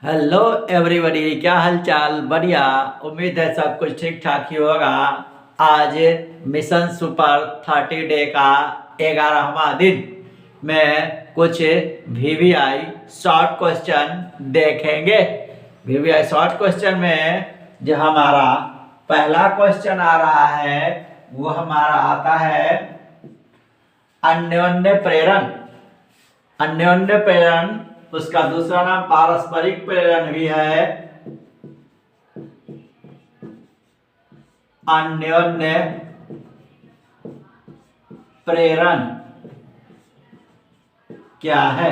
Hello everybody, क्या हाल चाल? बढ़िया। उम्मीद है सब कुछ ठीक ठाक ही होगा। आज मिशन सुपर 30 डे का 11वां दिन में कुछ वीवीआई शॉर्ट क्वेश्चन देखेंगे। वीवीआई शॉर्ट क्वेश्चन में जो हमारा पहला क्वेश्चन आ रहा है वो हमारा आता है अन्योन्य प्रेरण। अन्योन्य प्रेरण, उसका दूसरा नाम पारस्परिक प्रेरण भी है। अन्योन्य प्रेरण क्या है?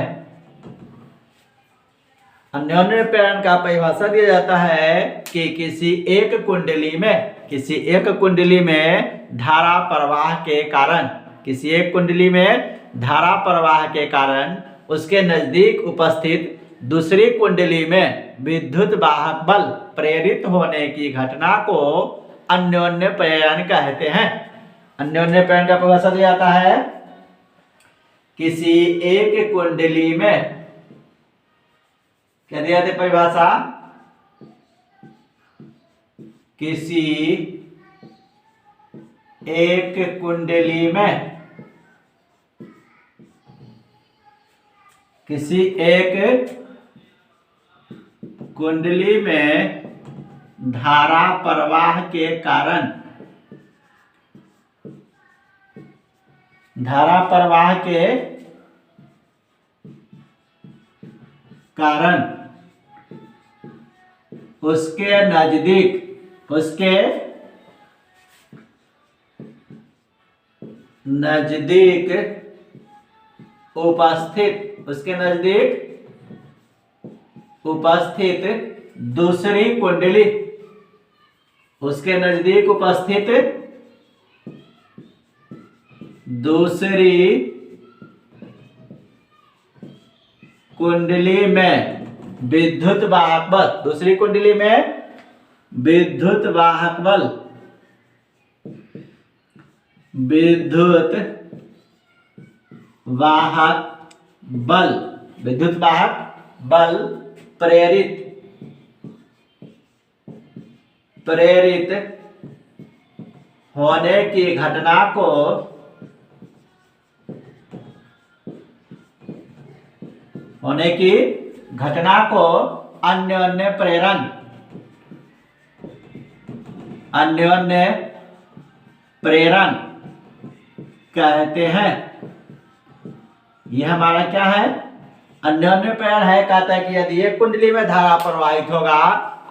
अन्योन्य प्रेरण का परिभाषा दिया जाता है कि किसी एक कुंडली में धारा प्रवाह के कारण, किसी एक कुंडली में धारा प्रवाह के कारण उसके नजदीक उपस्थित दूसरी कुंडली में विद्युत वाहक बल प्रेरित होने की घटना को अन्योन्य प्रेरण कहते हैं। अन्योन्य प्रेरण का परिभाषा दिया जाता है किसी एक कुंडली में, क्या दिया जाता है परिभाषा? किसी एक कुंडली में, किसी एक कुंडली में धारा प्रवाह के कारण, धारा प्रवाह के कारण उसके नजदीक, उसके नजदीक उपस्थित, उसके नजदीक उपस्थित दूसरी कुंडली, उसके नजदीक उपस्थित दूसरी कुंडली में विद्युत वाहक बल, दूसरी कुंडली में विद्युत वाहक बल, विद्युत वाहक बल, विद्युत वाहक बल प्रेरित होने की घटना को अन्योन्य प्रेरण, अन्योन्य प्रेरण कहते हैं। यह हमारा क्या है? अन्योन्य प्रेरण है। कहता है कि यदि एक कुंडली में धारा प्रवाहित होगा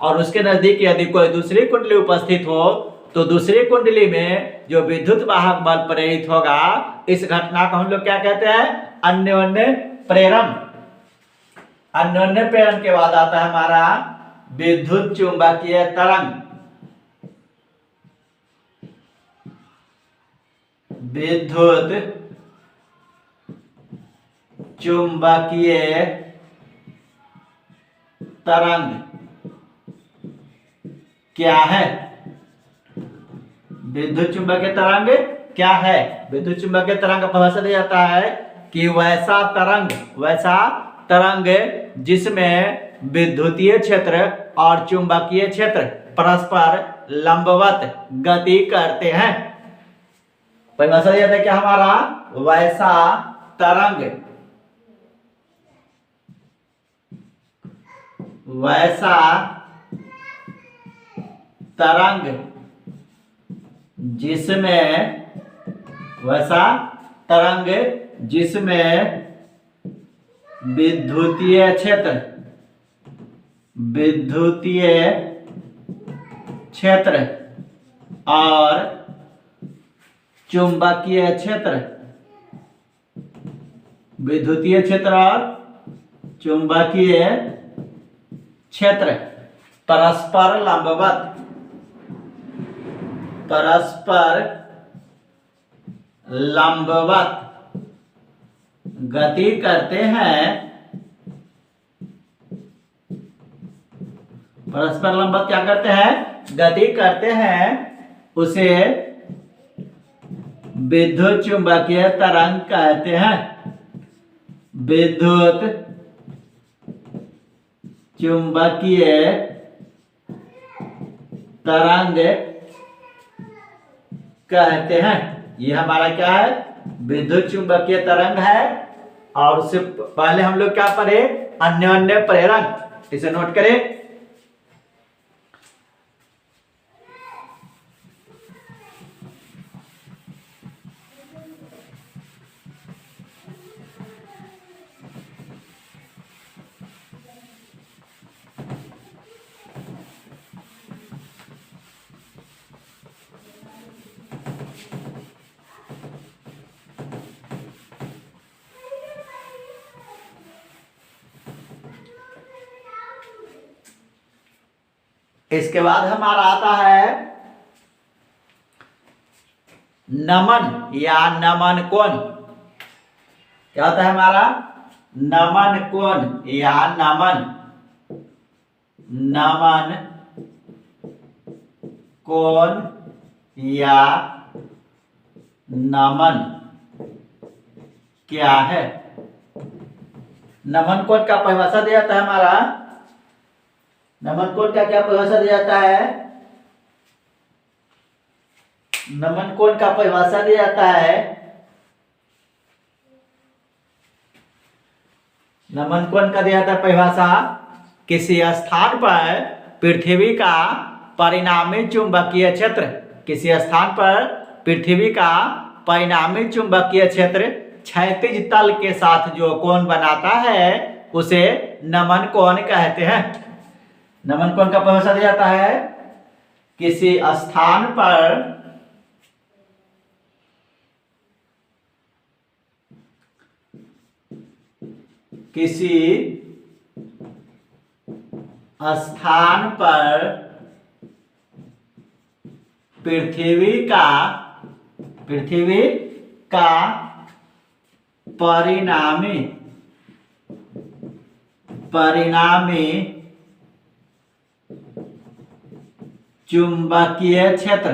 और उसके नजदीक यदि कोई दूसरी कुंडली उपस्थित हो तो दूसरी कुंडली में जो विद्युत वाहक बल प्रेरित होगा, इस घटना को हम लोग क्या कहते हैं? अन्योन्य प्रेरण। अन्योन्य प्रेरण के बाद आता है हमारा विद्युत चुंबकीय तरंग। विद्युत चुंबकीय तरंग क्या है? विद्युत चुंबकीय तरंग क्या है? विद्युत चुंबकीय तरंग का परिभाषा दिया जाता है कि वैसा तरंग जिसमें विद्युतीय क्षेत्र और चुंबकीय क्षेत्र परस्पर लंबवत गति करते हैं। परिभाषा दिया जाता है कि हमारा वैसा तरंग जिसमें विद्युतीय क्षेत्र और चुंबकीय क्षेत्र, विद्युतीय क्षेत्र और चुंबकीय क्षेत्र परस्पर लंबवत गति करते हैं। परस्पर लंबवत क्या करते हैं? गति करते हैं। उसे विद्युत चुंबकीय तरंग कहते हैं। विद्युत चुंबकीय तरंग कहते हैं। ये हमारा क्या है, विद्युत चुंबकीय तरंग है। और उससे पहले हम लोग क्या पढ़े, अन्योन्य प्रेरण। इसे नोट करें। इसके बाद हमारा आता है नमन या नमन कोण। क्या होता है हमारा, नमन कोण या नमन कोण या नमन क्या है। नमन कोण का परिभाषा दिया जाता है हमारा, नमन कोण का क्या परिभाषा दिया जाता है, नमन कोण का परिभाषा दिया जाता है, नमन कोण का दिया जाता है परिभाषा, किसी स्थान पर पृथ्वी का परिणामी चुंबकीय क्षेत्र, किसी स्थान पर पृथ्वी का परिणामी चुंबकीय क्षेत्र क्षैतिज तल के साथ जो कोण बनाता है उसे नमन कोण कहते हैं। नमन कोण का परिभाषा दिया जाता है, किसी स्थान पर पृथ्वी का परिणामी चुंबकीय क्षेत्र,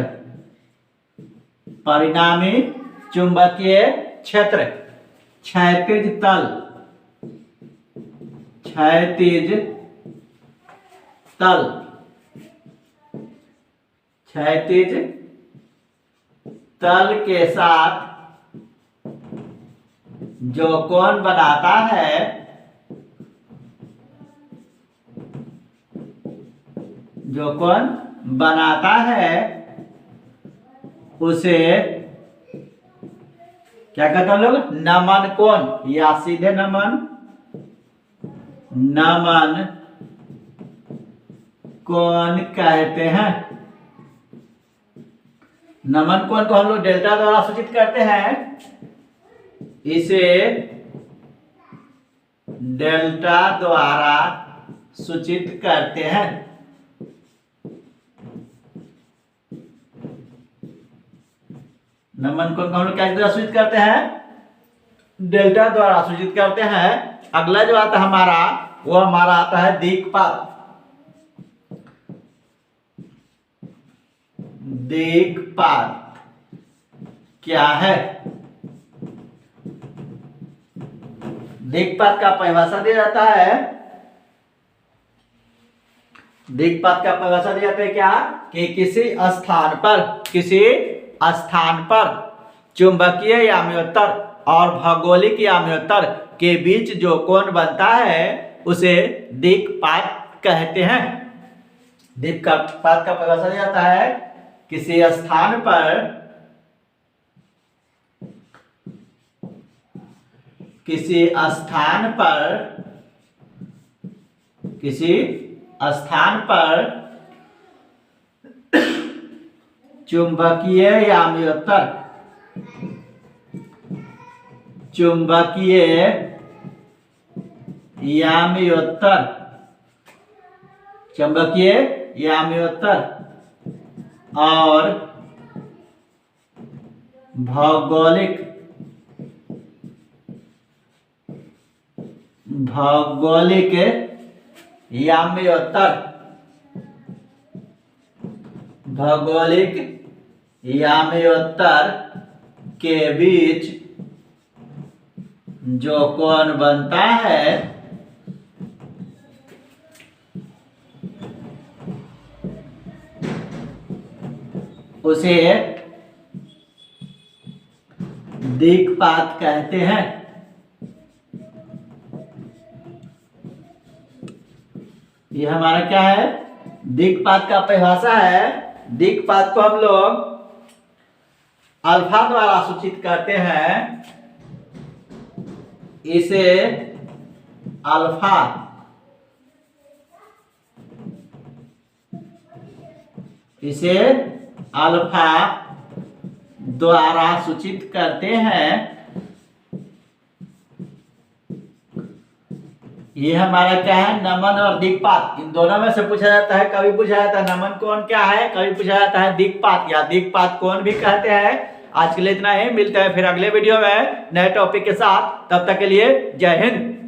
परिणामी चुंबकीय क्षेत्र क्षैतिज तल के साथ जो कोण बनाता है उसे क्या कहते हैं हम लोग, नमन कोण या सीधे नमन कोण कहते हैं। नमन कोण को हम लोग डेल्टा द्वारा सूचित करते हैं, इसे डेल्टा द्वारा सूचित करते हैं। नमन कोण को हम लोग क्या द्वारा सूचित करते हैं, डेल्टा द्वारा सूचित करते हैं। अगला जो आता है हमारा, वो हमारा आता है दिक्पात। दिक्पात क्या है, दिक्पात का परिभाषा दिया जाता है, दिक्पात का परिभाषा दिया जाता है क्या, कि किसी स्थान पर चुंबकीय याम्योत्तर और भौगोलिक याम्योत्तर के बीच जो कोण बनता है उसे दिक्पात कहते हैं। दिक्पात का परिभाषा दिया जाता है, किसी स्थान पर चुंबकीय याम्योत्तर और भौगोलिक याम्योत्तर के बीच जो कोण बनता है उसे दिक्पात कहते हैं। ये हमारा क्या है? दिक्पात का परिभाषा है। दिक्पात को हम लोग अल्फा द्वारा सूचित करते हैं। इसे अल्फा द्वारा सूचित करते हैं। ये हमारा क्या है? नमन और दिक्पात, इन दोनों में से पूछा जाता है। कभी पूछा जाता है नमन कोण क्या है, कभी पूछा जाता है दिक्पात या दिक्पात कोण भी कहते हैं। आज के लिए इतना ही, मिलते हैं फिर अगले वीडियो में नए टॉपिक के साथ। तब तक के लिए जय हिंद।